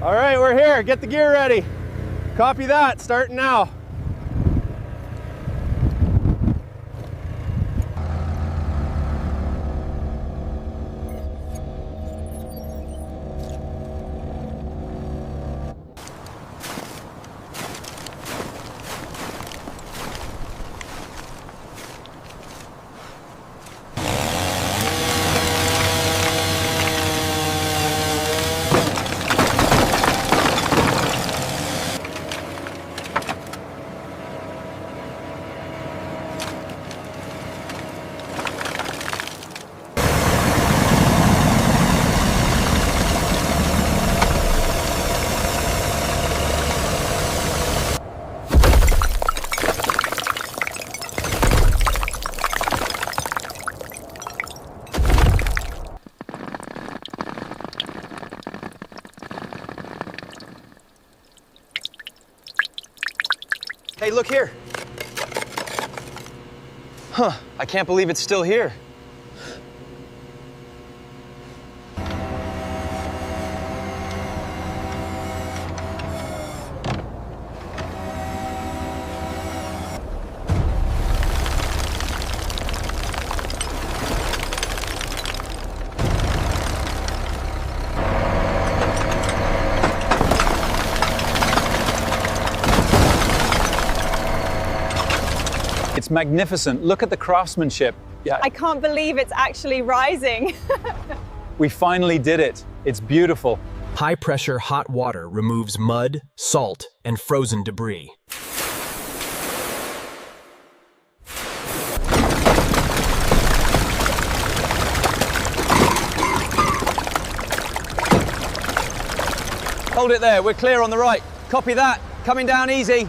All right, we're here. Get the gear ready. Copy that, starting now. Hey, look here. Huh, I can't believe it's still here. It's magnificent. Look at the craftsmanship. Yeah, I can't believe it's actually rising. we finally did it. It's beautiful. High-pressure hot water removes mud, salt, and frozen debris. Hold it there, we're clear on the right. Copy that, coming down easy.